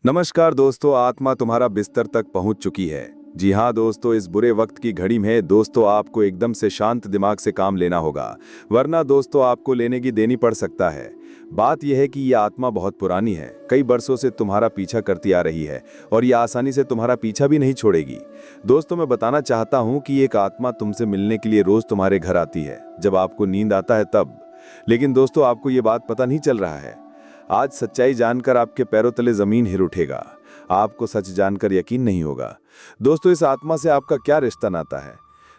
नमस्कार दोस्तों, आत्मा तुम्हारा बिस्तर तक पहुंच चुकी है। जी हाँ दोस्तों, इस बुरे वक्त की घड़ी में दोस्तों आपको एकदम से शांत दिमाग से काम लेना होगा, वरना दोस्तों आपको लेने की देनी पड़ सकता है। बात यह है कि ये आत्मा बहुत पुरानी है, कई बरसों से तुम्हारा पीछा करती आ रही है और ये आसानी से तुम्हारा पीछा भी नहीं छोड़ेगी। दोस्तों मैं बताना चाहता हूँ कि एक आत्मा तुमसे मिलने के लिए रोज तुम्हारे घर आती है, जब आपको नींद आता है तब। लेकिन दोस्तों आपको ये बात पता नहीं चल रहा है। आज सच्चाई जानकर आपके पैरों तले जमीन हिल उठेगा। आपको सच जानकर यकीन नहीं होगा। दोस्तों इस आत्मा से आपका क्या रिश्ता नाता है?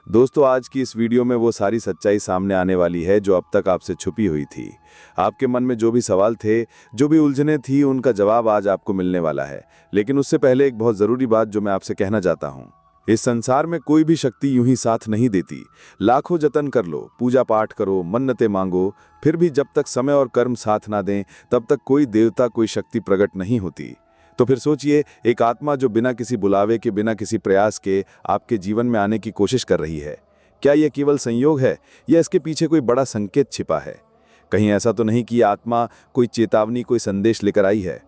दोस्तों आज की इस वीडियो में वो सारी सच्चाई सामने आने वाली है जो अब तक आपसे छुपी हुई थी। आपके मन में जो भी सवाल थे, जो भी उलझने थी, उनका जवाब आज आपको मिलने वाला है। लेकिन उससे पहले एक बहुत जरूरी बात जो मैं आपसे कहना चाहता हूँ। इस संसार में कोई भी शक्ति यूं ही साथ नहीं देती। लाखों जतन कर लो, पूजा पाठ करो, मन्नतें मांगो, फिर भी जब तक समय और कर्म साथ ना दें तब तक कोई देवता, कोई शक्ति प्रकट नहीं होती। तो फिर सोचिए, एक आत्मा जो बिना किसी बुलावे के, बिना किसी प्रयास के आपके जीवन में आने की कोशिश कर रही है, क्या यह केवल संयोग है या इसके पीछे कोई बड़ा संकेत छिपा है? कहीं ऐसा तो नहीं कि ये आत्मा कोई चेतावनी, कोई संदेश लेकर आई है?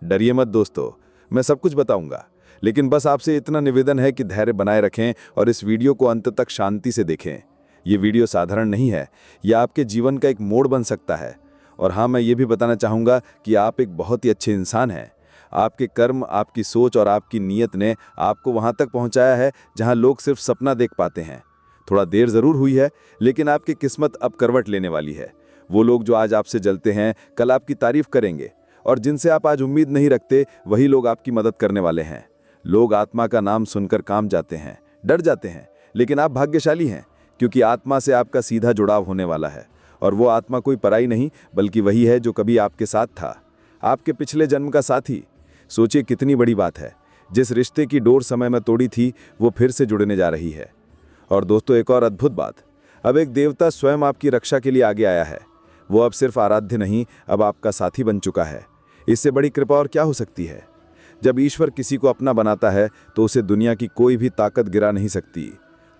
डरिए मत दोस्तों, मैं सब कुछ बताऊंगा। लेकिन बस आपसे इतना निवेदन है कि धैर्य बनाए रखें और इस वीडियो को अंत तक शांति से देखें। ये वीडियो साधारण नहीं है, यह आपके जीवन का एक मोड़ बन सकता है। और हाँ, मैं ये भी बताना चाहूँगा कि आप एक बहुत ही अच्छे इंसान हैं। आपके कर्म, आपकी सोच और आपकी नीयत ने आपको वहाँ तक पहुँचाया है जहाँ लोग सिर्फ सपना देख पाते हैं। थोड़ा देर ज़रूर हुई है, लेकिन आपकी किस्मत अब करवट लेने वाली है। वो लोग जो आज आपसे जलते हैं, कल आपकी तारीफ करेंगे, और जिनसे आप आज उम्मीद नहीं रखते, वही लोग आपकी मदद करने वाले हैं। लोग आत्मा का नाम सुनकर काम जाते हैं, डर जाते हैं, लेकिन आप भाग्यशाली हैं, क्योंकि आत्मा से आपका सीधा जुड़ाव होने वाला है। और वो आत्मा कोई पराई नहीं, बल्कि वही है जो कभी आपके साथ था, आपके पिछले जन्म का साथी। सोचिए कितनी बड़ी बात है। जिस रिश्ते की डोर समय में तोड़ी थी, वो फिर से जुड़ने जा रही है। और दोस्तों एक और अद्भुत बात, अब एक देवता स्वयं आपकी रक्षा के लिए आगे आया है। वो अब सिर्फ आराध्य नहीं, अब आपका साथी बन चुका है। इससे बड़ी कृपा और क्या हो सकती है? जब ईश्वर किसी को अपना बनाता है तो उसे दुनिया की कोई भी ताकत गिरा नहीं सकती।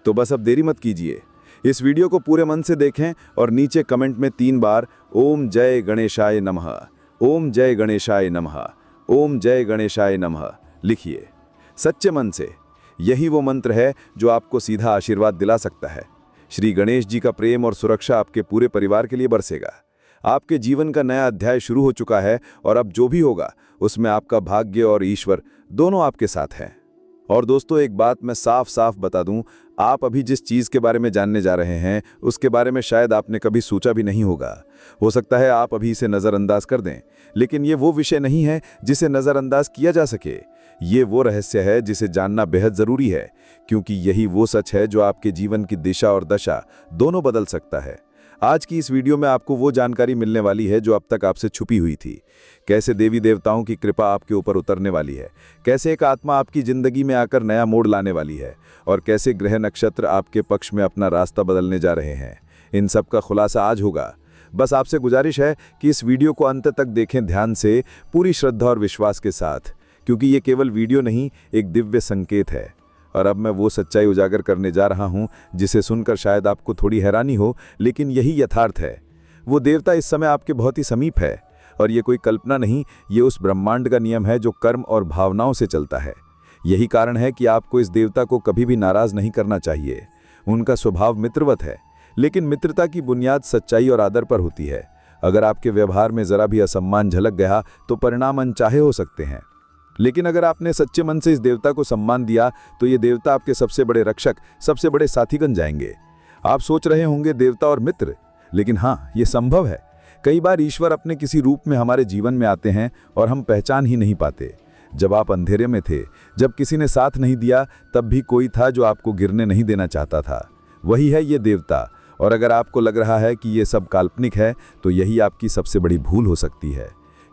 तो बस अब देरी मत कीजिए, इस वीडियो को पूरे मन से देखें और नीचे कमेंट में 3 बार ओम जय गणेशाय नमः, ओम जय गणेशाय नमः, ओम जय गणेशाय नमः लिखिए सच्चे मन से। यही वो मंत्र है जो आपको सीधा आशीर्वाद दिला सकता है। श्री गणेश जी का प्रेम और सुरक्षा आपके पूरे परिवार के लिए बरसेगा। आपके जीवन का नया अध्याय शुरू हो चुका है और अब जो भी होगा उसमें आपका भाग्य और ईश्वर दोनों आपके साथ हैं। और दोस्तों एक बात मैं साफ साफ बता दूं, आप अभी जिस चीज़ के बारे में जानने जा रहे हैं उसके बारे में शायद आपने कभी सोचा भी नहीं होगा। हो सकता है आप अभी इसे नज़रअंदाज कर दें, लेकिन ये वो विषय नहीं है जिसे नज़रअंदाज किया जा सके। ये वो रहस्य है जिसे जानना बेहद ज़रूरी है, क्योंकि यही वो सच है जो आपके जीवन की दिशा और दशा दोनों बदल सकता है। आज की इस वीडियो में आपको वो जानकारी मिलने वाली है जो अब तक आपसे छुपी हुई थी। कैसे देवी देवताओं की कृपा आपके ऊपर उतरने वाली है, कैसे एक आत्मा आपकी जिंदगी में आकर नया मोड़ लाने वाली है, और कैसे ग्रह नक्षत्र आपके पक्ष में अपना रास्ता बदलने जा रहे हैं। इन सब का खुलासा आज होगा। बस आपसे गुजारिश है कि इस वीडियो को अंत तक देखें ध्यान से, पूरी श्रद्धा और विश्वास के साथ, क्योंकि ये केवल वीडियो नहीं, एक दिव्य संकेत है। और अब मैं वो सच्चाई उजागर करने जा रहा हूं जिसे सुनकर शायद आपको थोड़ी हैरानी हो, लेकिन यही यथार्थ है। वो देवता इस समय आपके बहुत ही समीप है, और ये कोई कल्पना नहीं, ये उस ब्रह्मांड का नियम है जो कर्म और भावनाओं से चलता है। यही कारण है कि आपको इस देवता को कभी भी नाराज नहीं करना चाहिए। उनका स्वभाव मित्रवत है, लेकिन मित्रता की बुनियाद सच्चाई और आदर पर होती है। अगर आपके व्यवहार में जरा भी असम्मान झलक गया तो परिणाम अनचाहे हो सकते हैं। लेकिन अगर आपने सच्चे मन से इस देवता को सम्मान दिया तो ये देवता आपके सबसे बड़े रक्षक, सबसे बड़े साथी बन जाएंगे। आप सोच रहे होंगे देवता और मित्र, लेकिन हाँ, ये संभव है। कई बार ईश्वर अपने किसी रूप में हमारे जीवन में आते हैं और हम पहचान ही नहीं पाते। जब आप अंधेरे में थे, जब किसी ने साथ नहीं दिया, तब भी कोई था जो आपको गिरने नहीं देना चाहता था। वही है ये देवता। और अगर आपको लग रहा है कि ये सब काल्पनिक है, तो यही आपकी सबसे बड़ी भूल हो सकती है,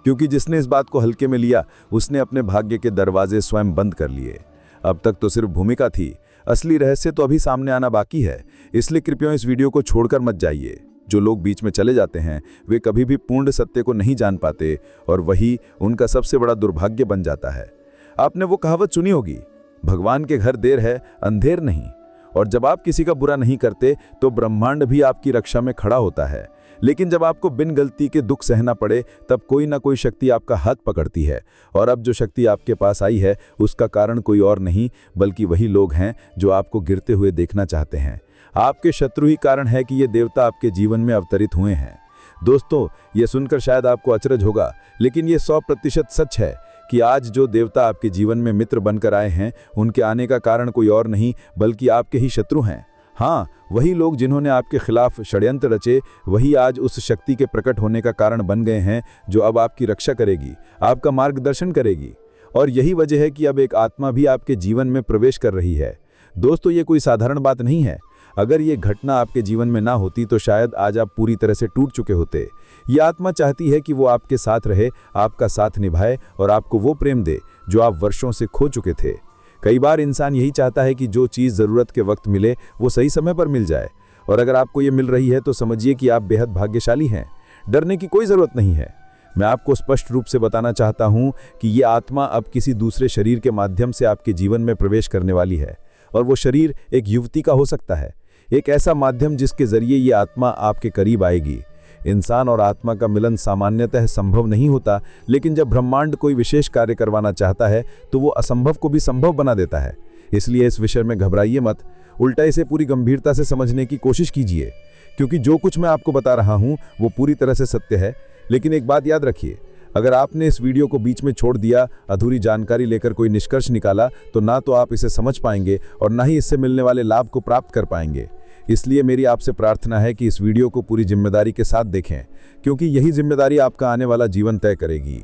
क्योंकि जिसने इस बात को हल्के में लिया उसने अपने भाग्य के दरवाजे स्वयं बंद कर लिए। अब तक तो सिर्फ भूमिका थी, असली रहस्य तो अभी सामने आना बाकी है। इसलिए कृपया इस वीडियो को छोड़कर मत जाइए। जो लोग बीच में चले जाते हैं वे कभी भी पूर्ण सत्य को नहीं जान पाते, और वही उनका सबसे बड़ा दुर्भाग्य बन जाता है। आपने वो कहावत सुनी होगी, भगवान के घर देर है, अंधेर नहीं। और जब आप किसी का बुरा नहीं करते तो ब्रह्मांड भी आपकी रक्षा में खड़ा होता है। लेकिन जब आपको बिन गलती के दुख सहना पड़े तब कोई ना कोई शक्ति आपका हाथ पकड़ती है। और अब जो शक्ति आपके पास आई है उसका कारण कोई और नहीं बल्कि वही लोग हैं जो आपको गिरते हुए देखना चाहते हैं। आपके शत्रु ही कारण है कि ये देवता आपके जीवन में अवतरित हुए हैं। दोस्तों, ये सुनकर शायद आपको अचरज होगा, लेकिन ये 100% सच है कि आज जो देवता आपके जीवन में मित्र बनकर आए हैं उनके आने का कारण कोई और नहीं बल्कि आपके ही शत्रु हैं। हाँ, वही लोग जिन्होंने आपके खिलाफ षड्यंत्र रचे, वही आज उस शक्ति के प्रकट होने का कारण बन गए हैं जो अब आपकी रक्षा करेगी, आपका मार्गदर्शन करेगी। और यही वजह है कि अब एक आत्मा भी आपके जीवन में प्रवेश कर रही है। दोस्तों, ये कोई साधारण बात नहीं है। अगर ये घटना आपके जीवन में ना होती तो शायद आज आप पूरी तरह से टूट चुके होते। ये आत्मा चाहती है कि वो आपके साथ रहे, आपका साथ निभाए और आपको वो प्रेम दे जो आप वर्षों से खो चुके थे। कई बार इंसान यही चाहता है कि जो चीज़ ज़रूरत के वक्त मिले वो सही समय पर मिल जाए, और अगर आपको ये मिल रही है तो समझिए कि आप बेहद भाग्यशाली हैं। डरने की कोई ज़रूरत नहीं है। मैं आपको स्पष्ट रूप से बताना चाहता हूँ कि ये आत्मा अब किसी दूसरे शरीर के माध्यम से आपके जीवन में प्रवेश करने वाली है, और वो शरीर एक युवती का हो सकता है, एक ऐसा माध्यम जिसके जरिए ये आत्मा आपके करीब आएगी। इंसान और आत्मा का मिलन सामान्यतः संभव नहीं होता, लेकिन जब ब्रह्मांड कोई विशेष कार्य करवाना चाहता है तो वो असंभव को भी संभव बना देता है। इसलिए इस विषय में घबराइए मत, उल्टा इसे पूरी गंभीरता से समझने की कोशिश कीजिए, क्योंकि जो कुछ मैं आपको बता रहा हूँ वो पूरी तरह से सत्य है। लेकिन एक बात याद रखिए, अगर आपने इस वीडियो को बीच में छोड़ दिया, अधूरी जानकारी लेकर कोई निष्कर्ष निकाला, तो ना तो आप इसे समझ पाएंगे और ना ही इससे मिलने वाले लाभ को प्राप्त कर पाएंगे। इसलिए मेरी आपसे प्रार्थना है कि इस वीडियो को पूरी जिम्मेदारी के साथ देखें, क्योंकि यही जिम्मेदारी आपका आने वाला जीवन तय करेगी।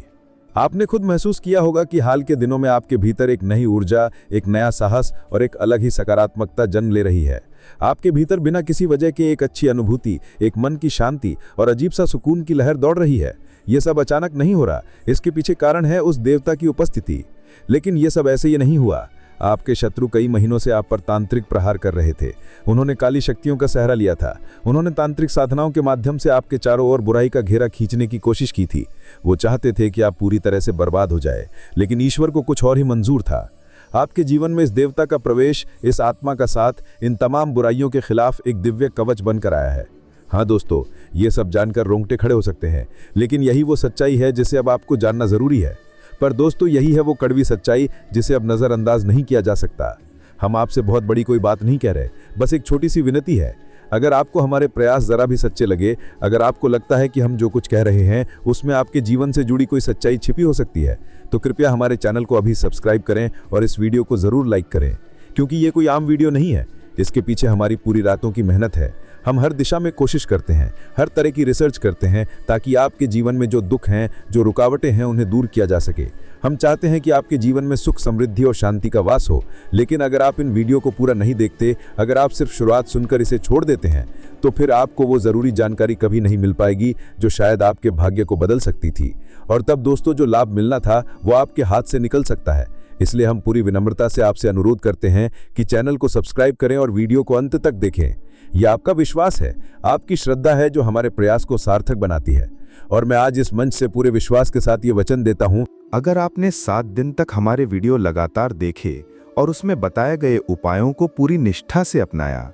आपने खुद महसूस किया होगा कि हाल के दिनों में आपके भीतर एक नई ऊर्जा, एक नया साहस और एक अलग ही सकारात्मकता जन्म ले रही है। आपके भीतर बिना किसी वजह के एक अच्छी अनुभूति, एक मन की शांति और अजीब सा सुकून की लहर दौड़ रही है। ये सब अचानक नहीं हो रहा, इसके पीछे कारण है उस देवता की उपस्थिति। लेकिन ये सब ऐसे ही नहीं हुआ। आपके शत्रु कई महीनों से आप पर तांत्रिक प्रहार कर रहे थे। उन्होंने काली शक्तियों का सहारा लिया था। उन्होंने तांत्रिक साधनाओं के माध्यम से आपके चारों ओर बुराई का घेरा खींचने की कोशिश की थी। वो चाहते थे कि आप पूरी तरह से बर्बाद हो जाए, लेकिन ईश्वर को कुछ और ही मंजूर था। आपके जीवन में इस देवता का प्रवेश, इस आत्मा का साथ, इन तमाम बुराइयों के खिलाफ एक दिव्य कवच बनकर आया है। हाँ दोस्तों, ये सब जानकर रोंगटे खड़े हो सकते हैं, लेकिन यही वो सच्चाई है जिसे अब आपको जानना जरूरी है। पर दोस्तों, यही है वो कड़वी सच्चाई जिसे अब नज़रअंदाज नहीं किया जा सकता। हम आपसे बहुत बड़ी कोई बात नहीं कह रहे, बस एक छोटी सी विनती है। अगर आपको हमारे प्रयास ज़रा भी सच्चे लगे, अगर आपको लगता है कि हम जो कुछ कह रहे हैं उसमें आपके जीवन से जुड़ी कोई सच्चाई छिपी हो सकती है, तो कृपया हमारे चैनल को अभी सब्सक्राइब करें और इस वीडियो को ज़रूर लाइक करें, क्योंकि ये कोई आम वीडियो नहीं है। इसके पीछे हमारी पूरी रातों की मेहनत है। हम हर दिशा में कोशिश करते हैं, हर तरह की रिसर्च करते हैं, ताकि आपके जीवन में जो दुख हैं, जो रुकावटें हैं, उन्हें दूर किया जा सके। हम चाहते हैं कि आपके जीवन में सुख, समृद्धि और शांति का वास हो। लेकिन अगर आप इन वीडियो को पूरा नहीं देखते, अगर आप सिर्फ शुरुआत सुनकर इसे छोड़ देते हैं, तो फिर आपको वो ज़रूरी जानकारी कभी नहीं मिल पाएगी जो शायद आपके भाग्य को बदल सकती थी। और तब दोस्तों, जो लाभ मिलना था वो आपके हाथ से निकल सकता है। इसलिए हम पूरी विनम्रता से आपसे अनुरोध करते हैं कि चैनल को सब्सक्राइब करें और वीडियो को अंत तक देखें। यह आपका विश्वास है, आपकी श्रद्धा है जो हमारे प्रयास को सार्थक बनाती है। और मैं आज इस मंच से पूरे विश्वास के साथ ये वचन देता हूँ, अगर आपने 7 दिन तक हमारे वीडियो लगातार देखे और उसमें बताए गए उपायों को पूरी निष्ठा से अपनाया,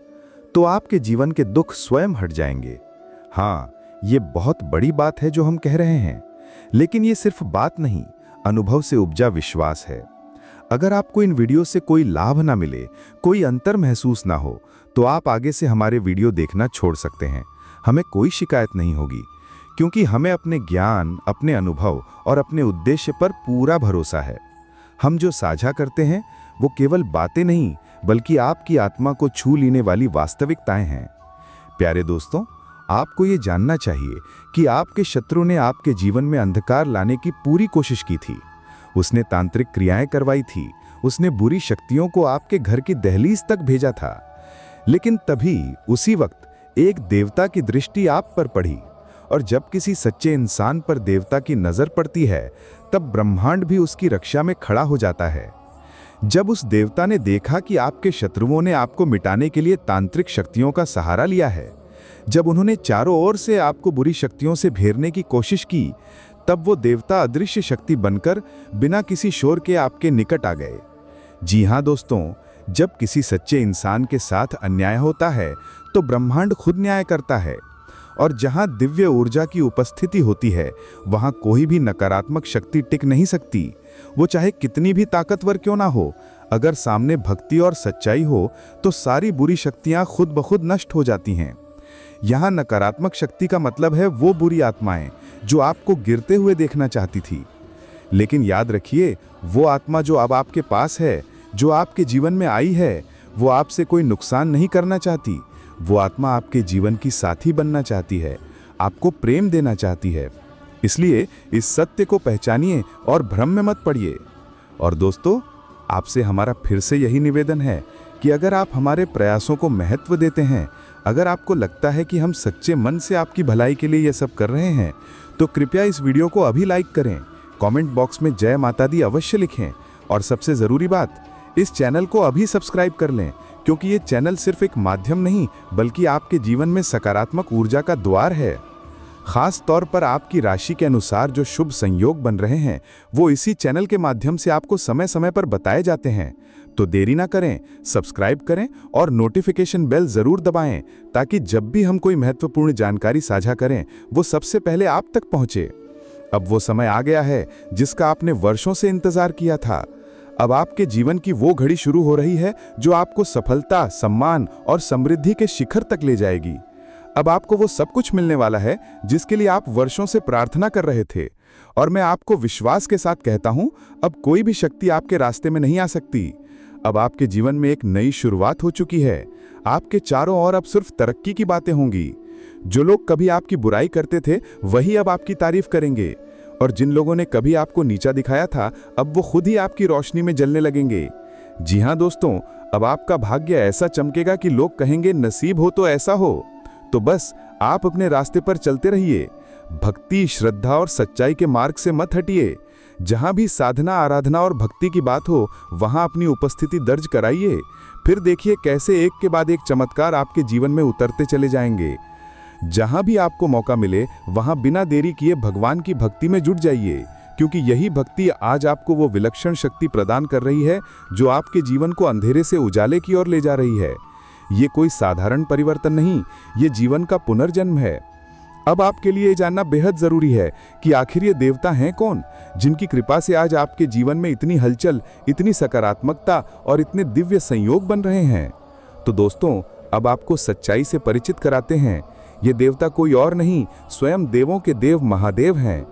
तो आपके जीवन के दुख स्वयं हट जाएंगे। हाँ, ये बहुत बड़ी बात है जो हम कह रहे हैं, लेकिन ये सिर्फ बात नहीं, अनुभव से उपजा विश्वास है। अगर आपको इन वीडियो से कोई लाभ ना मिले, कोई अंतर महसूस ना हो, तो आप आगे से हमारे वीडियो देखना छोड़ सकते हैं। हमें कोई शिकायत नहीं होगी, क्योंकि हमें अपने ज्ञान, अपने अनुभव और अपने उद्देश्य पर पूरा भरोसा है। हम जो साझा करते हैं वो केवल बातें नहीं, बल्कि आपकी आत्मा को छू लेने वाली वास्तविकताएं हैं। प्यारे दोस्तों, आपको ये जानना चाहिए कि आपके शत्रु ने आपके जीवन में अंधकार लाने की पूरी कोशिश की थी। उसने तांत्रिक क्रियाएं करवाई थी, उसने बुरी शक्तियों को आपके घर की दहलीज तक भेजा था। लेकिन तभी उसी वक्त एक देवता की दृष्टि आप पर पड़ी, और जब किसी सच्चे इंसान पर देवता की नजर पड़ती है, तब ब्रह्मांड भी उसकी रक्षा में खड़ा हो जाता है। जब उस देवता ने देखा कि आपके शत्रुओं ने आपको मिटाने के लिए तांत्रिक शक्तियों का सहारा लिया है, जब उन्होंने चारों ओर से आपको बुरी शक्तियों से घेरने की कोशिश की, तब वो देवता अदृश्य शक्ति बनकर बिना किसी शोर के आपके निकट आ गए। जी हाँ दोस्तों, जब किसी सच्चे इंसान के साथ अन्याय होता है तो ब्रह्मांड खुद न्याय करता है, और जहां दिव्य ऊर्जा की उपस्थिति होती है वहां कोई भी नकारात्मक शक्ति टिक नहीं सकती, वो चाहे कितनी भी ताकतवर क्यों ना हो। अगर सामने भक्ति और सच्चाई हो तो सारी बुरी शक्तियां खुद ब खुद नष्ट हो जाती हैं। यहाँ नकारात्मक शक्ति का मतलब है वो बुरी आत्माएं जो आपको गिरते हुए देखना चाहती थी। लेकिन याद रखिए, वो आत्मा जो अब आपके पास है, जो आपके जीवन में आई है, वो आपसे कोई नुकसान नहीं करना चाहती। वो आत्मा आपके जीवन की साथी बनना चाहती है, आपको प्रेम देना चाहती है। इसलिए इस सत्य को पहचानिए और भ्रम में मत पड़िए। और दोस्तों, आपसे हमारा फिर से यही निवेदन है कि अगर आप हमारे प्रयासों को महत्व देते हैं, अगर आपको लगता है कि हम सच्चे मन से आपकी भलाई के लिए यह सब कर रहे हैं, तो कृपया इस वीडियो को अभी लाइक करें, कमेंट बॉक्स में जय माता दी अवश्य लिखें, और सबसे ज़रूरी बात, इस चैनल को अभी सब्सक्राइब कर लें, क्योंकि ये चैनल सिर्फ एक माध्यम नहीं बल्कि आपके जीवन में सकारात्मक ऊर्जा का द्वार है। खास तौर पर आपकी राशि के अनुसार जो शुभ संयोग बन रहे हैं वो इसी चैनल के माध्यम से आपको समय समय पर बताए जाते हैं। तो देरी ना करें, सब्सक्राइब करें और नोटिफिकेशन बेल ज़रूर दबाएं, ताकि जब भी हम कोई महत्वपूर्ण जानकारी साझा करें वो सबसे पहले आप तक पहुंचे। अब वो समय आ गया है जिसका आपने वर्षों से इंतजार किया था। अब आपके जीवन की वो घड़ी शुरू हो रही है जो आपको सफलता, सम्मान और समृद्धि के शिखर तक ले जाएगी। अब आपको वो सब कुछ मिलने वाला है जिसके लिए आप वर्षों से प्रार्थना कर रहे थे। और मैं आपको विश्वास के साथ कहता हूं, अब कोई भी शक्ति आपके रास्ते में नहीं आ सकती। अब आपके जीवन में एक नई शुरुआत हो चुकी है। आपके चारों ओर अब सिर्फ तरक्की की बातें होंगी। जो लोग कभी आपकी बुराई करते थे वही अब आपकी तारीफ करेंगे, और जिन लोगों ने कभी आपको नीचा दिखाया था अब वो खुद ही आपकी रोशनी में जलने लगेंगे। जी हाँ दोस्तों, अब आपका भाग्य ऐसा चमकेगा कि लोग कहेंगे नसीब हो तो ऐसा हो। तो बस आप अपने रास्ते पर चलते रहिए, भक्ति, श्रद्धा और सच्चाई के मार्ग से मत हटिए। जहां भी साधना, आराधना और भक्ति की बात हो वहां अपनी उपस्थिति दर्ज कराइए। फिर देखिए कैसे एक के बाद एक चमत्कार आपके जीवन में उतरते चले जाएंगे। जहां भी आपको मौका मिले वहां बिना देरी किए भगवान की भक्ति में जुट जाइए, क्योंकि यही भक्ति आज आपको वो विलक्षण शक्ति प्रदान कर रही है जो आपके जीवन को अंधेरे से उजाले की ओर ले जा रही है। ये कोई साधारण परिवर्तन नहीं, ये जीवन का पुनर्जन्म है। अब आपके लिए जानना बेहद जरूरी है कि आखिर ये देवता हैं कौन, जिनकी कृपा से आज आपके जीवन में इतनी हलचल, इतनी सकारात्मकता और इतने दिव्य संयोग बन रहे हैं। तो दोस्तों, अब आपको सच्चाई से परिचित कराते हैं। ये देवता कोई और नहीं, स्वयं देवों के देव महादेव हैं।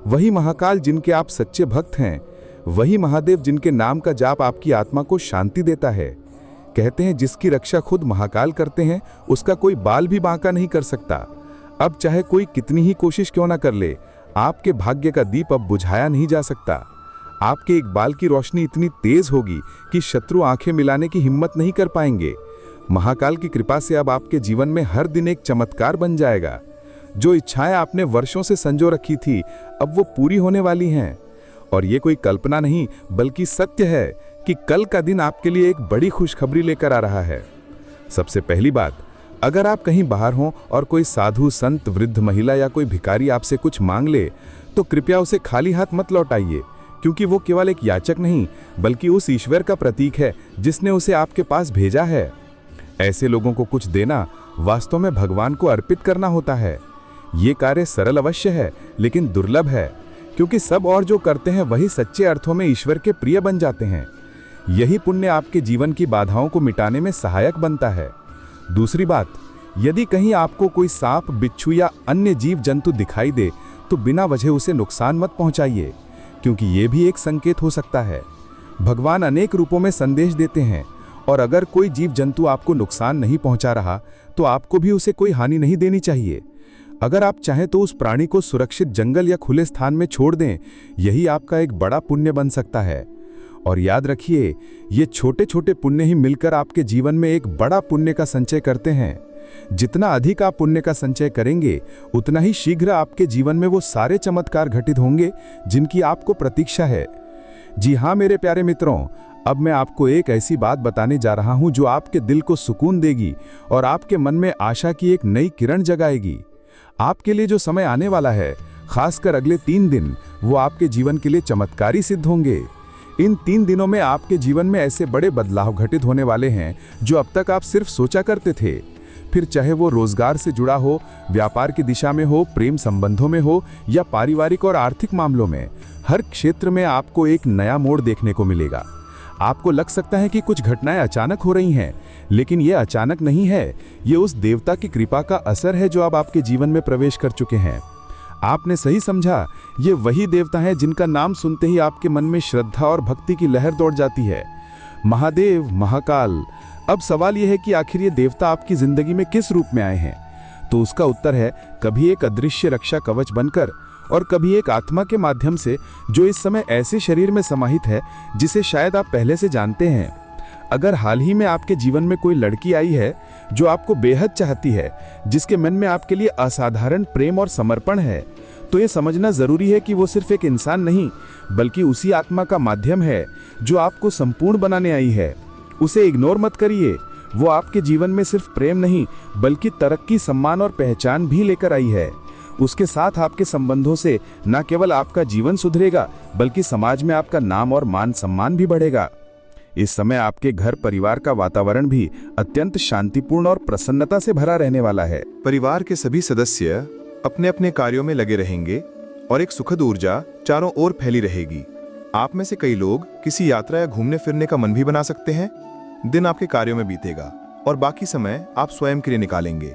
वही महाकाल जिनके आप सच्चे भक्त हैं, वही महादेव जिनके नाम का जाप आपकी आत्मा को शांति देता है। कहते हैं जिसकी रक्षा खुद महाकाल करते हैं उसका कोई बाल भी बांका नहीं कर सकता। अब चाहे कोई कितनी ही कोशिश क्यों ना कर ले, आपके भाग्य का दीप अब बुझाया नहीं जा सकता। आपके एक बाल की रोशनी इतनी तेज होगी कि शत्रु आंखें मिलाने की हिम्मत नहीं कर पाएंगे। महाकाल की कृपा से अब आपके जीवन में हर दिन एक चमत्कार बन जाएगा। जो इच्छाएं आपने वर्षों से संजो रखी थी अब वो पूरी होने वाली हैं। और ये कोई कल्पना नहीं बल्कि सत्य है कि कल का दिन आपके लिए एक बड़ी खुशखबरी लेकर आ रहा है। सबसे पहली बात, अगर आप कहीं बाहर हों और कोई साधु, संत, वृद्ध महिला या कोई भिखारी आपसे कुछ मांग ले तो कृपया उसे खाली हाथ मत लौटाइए, क्योंकि वो केवल एक याचक नहीं बल्कि उस ईश्वर का प्रतीक है जिसने उसे आपके पास भेजा है। ऐसे लोगों को कुछ देना वास्तव में भगवान को अर्पित करना होता है। ये कार्य सरल अवश्य है लेकिन दुर्लभ है, क्योंकि सब और जो करते हैं वही सच्चे अर्थों में ईश्वर के प्रिय बन जाते हैं। यही पुण्य आपके जीवन की बाधाओं को मिटाने में सहायक बनता है। दूसरी बात, यदि कहीं आपको कोई सांप, बिच्छू या अन्य जीव जंतु दिखाई दे तो बिना वजह उसे नुकसान मत पहुंचाइए, क्योंकि ये भी एक संकेत हो सकता है। भगवान अनेक रूपों में संदेश देते हैं, और अगर कोई जीव जंतु आपको नुकसान नहीं पहुंचा रहा तो आपको भी उसे कोई हानि नहीं देनी चाहिए। अगर आप चाहें तो उस प्राणी को सुरक्षित जंगल या खुले स्थान में छोड़ दें, यही आपका एक बड़ा पुण्य बन सकता है। और याद रखिए, ये छोटे छोटे पुण्य ही मिलकर आपके जीवन में एक बड़ा पुण्य का संचय करते हैं। जितना अधिक आप पुण्य का संचय करेंगे उतना ही शीघ्र आपके जीवन में वो सारे चमत्कार घटित होंगे जिनकी आपको प्रतीक्षा है। जी हाँ मेरे प्यारे मित्रों, अब मैं आपको एक ऐसी बात बताने जा रहा हूं जो आपके दिल को सुकून देगी और आपके मन में आशा की एक नई किरण जगाएगी। आपके लिए जो समय आने वाला है, खासकर अगले 3 दिन, वो आपके जीवन के लिए चमत्कारी सिद्ध होंगे। इन 3 दिनों में आपके जीवन में ऐसे बड़े बदलाव घटित होने वाले हैं जो अब तक आप सिर्फ सोचा करते थे। फिर चाहे वो रोजगार से जुड़ा हो, व्यापार की दिशा में हो, प्रेम संबंधों में हो या पारिवारिक और आर्थिक मामलों में, हर क्षेत्र में आपको एक नया मोड़ देखने को मिलेगा। आपको लग सकता है कि कुछ घटनाएं अचानक हो रही हैं, लेकिन ये अचानक नहीं है। ये उस देवता की कृपा का असर है जो अब आपके जीवन में प्रवेश कर चुके हैं। आपने सही समझा, ये वही देवता हैं जिनका नाम सुनते ही आपके मन में श्रद्धा और भक्ति की लहर दौड़ जाती है। महादेव, महाकाल। अब सवाल यह है कि आखिर ये देवता आपकी जिंदगी में किस रूप में आए हैं? तो उसका उत्तर है, कभी एक अदृश्य रक्षा कवच बनकर और कभी एक आत्मा के माध्यम से जो इस समय ऐसे शरीर में समाहित है जिसे शायद आप पहले से जानते हैं। अगर हाल ही में आपके जीवन में कोई लड़की आई है जो आपको बेहद चाहती है, जिसके मन में आपके लिए असाधारण प्रेम और समर्पण है, तो ये समझना जरूरी है कि वो सिर्फ एक इंसान नहीं, बल्कि उसी आत्मा का माध्यम है जो आपको संपूर्ण बनाने आई है। उसे इग्नोर मत करिए। वो आपके जीवन में सिर्फ प्रेम नहीं, बल्कि तरक्की, सम्मान और पहचान भी लेकर आई है। उसके साथ आपके संबंधों से न केवल आपका जीवन सुधरेगा, बल्कि समाज में आपका नाम और मान सम्मान भी बढ़ेगा। इस समय आपके घर परिवार का वातावरण भी अत्यंत शांतिपूर्ण और प्रसन्नता से भरा रहने वाला है। परिवार के सभी सदस्य अपने अपने कार्यों में लगे रहेंगे और एक सुखद ऊर्जा चारों ओर फैली रहेगी। आप में से कई लोग किसी यात्रा या घूमने फिरने का मन भी बना सकते हैं। दिन आपके कार्यों में बीतेगा और बाकी समय आप स्वयं के लिए निकालेंगे,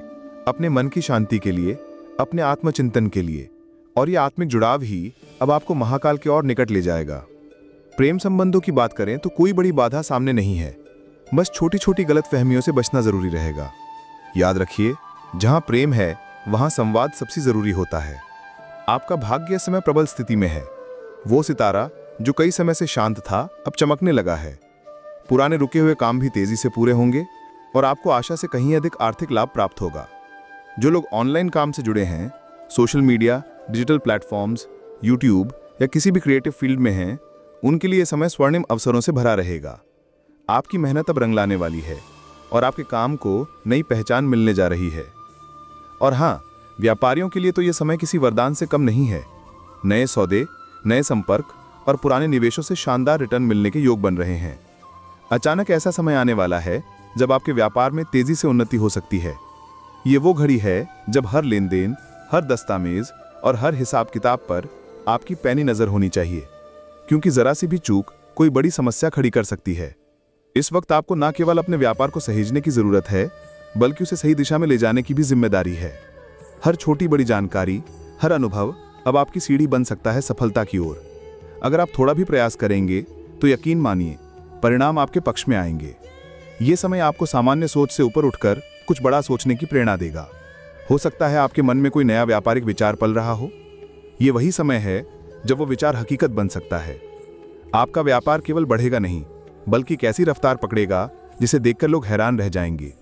अपने मन की शांति के लिए, अपने आत्मचिंतन के लिए। और यह आत्मिक जुड़ाव ही अब आपको महाकाल की ओर निकट ले जाएगा। प्रेम संबंधों की बात करें तो कोई बड़ी बाधा सामने नहीं है, बस छोटी छोटी गलतफहमियों से बचना जरूरी रहेगा। याद रखिए, जहां प्रेम है वहां संवाद सबसे जरूरी होता है। आपका भाग्य इस समय प्रबल स्थिति में है। वो सितारा जो कई समय से शांत था अब चमकने लगा है। पुराने रुके हुए काम भी तेजी से पूरे होंगे और आपको आशा से कहीं अधिक आर्थिक लाभ प्राप्त होगा। जो लोग ऑनलाइन काम से जुड़े हैं, social media, digital platforms, YouTube या किसी भी क्रिएटिव फील्ड में हैं, उनके लिए समय स्वर्णिम अवसरों से भरा रहेगा। आपकी मेहनत अब रंग लाने वाली है और आपके काम को नई पहचान मिलने जा रही है। और हाँ, व्यापारियों के लिए तो यह समय किसी वरदान से कम नहीं है। नए सौदे, नए संपर्क और पुराने निवेशों से शानदार रिटर्न मिलने के योग बन रहे हैं। अचानक ऐसा समय आने वाला है जब आपके व्यापार में तेजी से उन्नति हो सकती है। ये वो घड़ी है जब हर लेन देन, हर दस्तावेज और हर हिसाब किताब पर आपकी पैनी नजर होनी चाहिए, क्योंकि जरा सी भी चूक कोई बड़ी समस्या खड़ी कर सकती है। इस वक्त आपको न केवल अपने व्यापार को सहेजने की जरूरत है, बल्कि उसे सही दिशा में ले जाने की भी जिम्मेदारी है। हर छोटी बड़ी जानकारी, हर अनुभव अब आपकी सीढ़ी बन सकता है सफलता की ओर। अगर आप थोड़ा भी प्रयास करेंगे तो यकीन मानिए, परिणाम आपके पक्ष में आएंगे। ये समय आपको सामान्य सोच से ऊपर उठकर कुछ बड़ा सोचने की प्रेरणा देगा। हो सकता है आपके मन में कोई नया व्यापारिक विचार पल रहा हो। ये वही समय है जब वो विचार हकीकत बन सकता है। आपका व्यापार केवल बढ़ेगा नहीं, बल्कि कैसी रफ्तार पकड़ेगा जिसे देखकर लोग हैरान रह जाएंगे।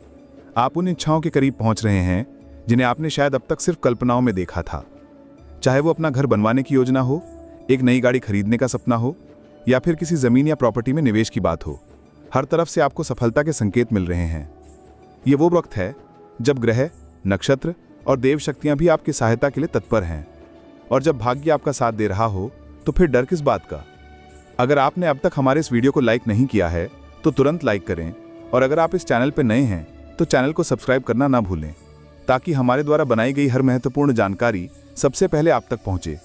आप उन इच्छाओं के करीब पहुंच रहे हैं जिन्हें आपने शायद अब तक सिर्फ कल्पनाओं में देखा था। चाहे वो अपना घर बनवाने की योजना हो, एक नई गाड़ी खरीदने का सपना हो, या फिर किसी जमीन या प्रॉपर्टी में निवेश की बात हो, हर तरफ से आपको सफलता के संकेत मिल रहे हैं। ये वो वक्त है जब ग्रह, नक्षत्र और देव शक्तियां भी आपकी सहायता के लिए तत्पर हैं। और जब भाग्य आपका साथ दे रहा हो तो फिर डर किस बात का। अगर आपने अब तक हमारे इस वीडियो को लाइक नहीं किया है तो तुरंत लाइक करें, और अगर आप इस चैनल पर नए हैं तो चैनल को सब्सक्राइब करना ना भूलें, ताकि हमारे द्वारा बनाई गई हर महत्वपूर्ण जानकारी सबसे पहले आप तक पहुंचे।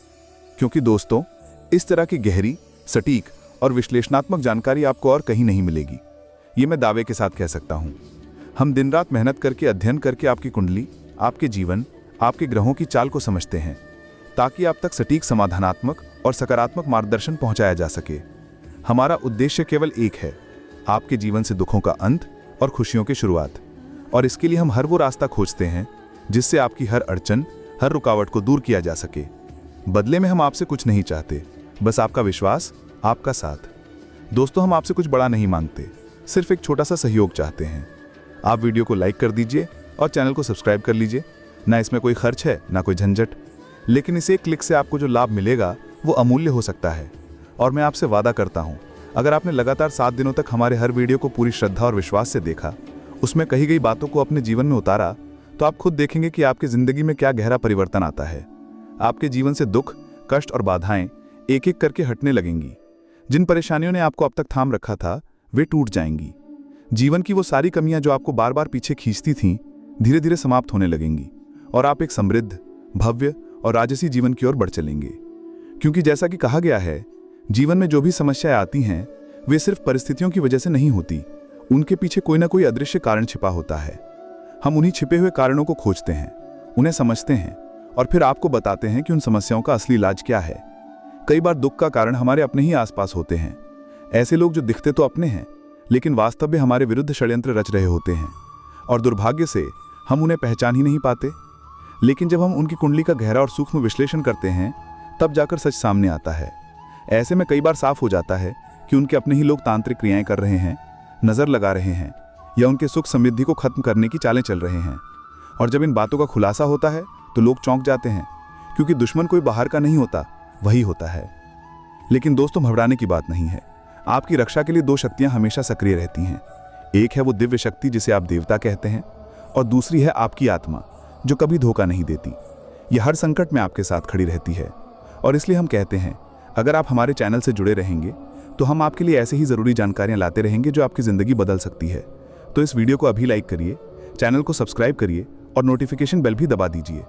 क्योंकि दोस्तों, इस तरह की गहरी, सटीक और विश्लेषणात्मक जानकारी आपको और कहीं नहीं मिलेगी। ये मैं दावे के साथ कह सकता हूं। हम दिन रात मेहनत करके, अध्ययन करके आपकी कुंडली, आपके जीवन, आपके ग्रहों की चाल को समझते हैं, ताकि आप तक सटीक, समाधानात्मक और सकारात्मक मार्गदर्शन पहुंचाया जा सके। हमारा उद्देश्य केवल एक है, आपके जीवन से दुखों का अंत और खुशियों की शुरुआत। और इसके लिए हम हर वो रास्ता खोजते हैं जिससे आपकी हर अड़चन, हर रुकावट को दूर किया जा सके। बदले में हम आपसे कुछ नहीं चाहते, बस आपका विश्वास, आपका साथ। दोस्तों, हम आपसे कुछ बड़ा नहीं मांगते, सिर्फ एक छोटा सा सहयोग चाहते हैं। आप वीडियो को लाइक कर दीजिए और चैनल को सब्सक्राइब कर लीजिए। ना इसमें कोई खर्च है, ना कोई झंझट, लेकिन इस एक क्लिक से आपको जो लाभ मिलेगा वो अमूल्य हो सकता है। और मैं आपसे वादा करता हूँ, अगर आपने लगातार 7 दिनों तक हमारे हर वीडियो को पूरी श्रद्धा और विश्वास से देखा, उसमें कही गई बातों को अपने जीवन में उतारा, तो आप खुद देखेंगे कि आपकी जिंदगी में क्या गहरा परिवर्तन आता है। आपके जीवन से दुख, कष्ट और बाधाएं एक एक करके हटने लगेंगी। जिन परेशानियों ने आपको अब तक थाम रखा था वे टूट जाएंगी। जीवन की वो सारी कमियां जो आपको बार बार पीछे खींचती थीं धीरे धीरे समाप्त होने लगेंगी और आप एक समृद्ध, भव्य और राजसी जीवन की ओर बढ़ चलेंगे। क्योंकि जैसा कि कहा गया है, जीवन में जो भी समस्याएं आती हैं वे सिर्फ परिस्थितियों की वजह से नहीं होती, उनके पीछे कोई ना कोई अदृश्य कारण छिपा होता है। हम उन्हीं छिपे हुए कारणों को खोजते हैं, उन्हें समझते हैं और फिर आपको बताते हैं कि उन समस्याओं का असली इलाज क्या है। कई बार दुख का कारण हमारे अपने ही आसपास होते हैं, ऐसे लोग जो दिखते तो अपने हैं लेकिन वास्तव में हमारे विरुद्ध षड्यंत्र रच रहे होते हैं और दुर्भाग्य से हम उन्हें पहचान ही नहीं पाते। लेकिन जब हम उनकी कुंडली का गहरा और सूक्ष्म विश्लेषण करते हैं तब जाकर सच सामने आता है। ऐसे में कई बार साफ हो जाता है कि उनके अपने ही लोग तांत्रिक क्रियाएं कर रहे हैं, नज़र लगा रहे हैं या उनके सुख समृद्धि को खत्म करने की चालें चल रहे हैं। और जब इन बातों का खुलासा होता है तो लोग चौंक जाते हैं, क्योंकि दुश्मन कोई बाहर का नहीं होता, वही होता है। लेकिन दोस्तों, घबराने की बात नहीं है। आपकी रक्षा के लिए दो शक्तियां हमेशा सक्रिय रहती हैं। एक है वो दिव्य शक्ति जिसे आप देवता कहते हैं और दूसरी है आपकी आत्मा जो कभी धोखा नहीं देती। यह हर संकट में आपके साथ खड़ी रहती है और इसलिए हम कहते हैं, अगर आप हमारे चैनल से जुड़े रहेंगे तो हम आपके लिए ऐसे ही ज़रूरी जानकारियां लाते रहेंगे जो आपकी ज़िंदगी बदल सकती है। तो इस वीडियो को अभी लाइक करिए, चैनल को सब्सक्राइब करिए और नोटिफिकेशन बेल भी दबा दीजिए।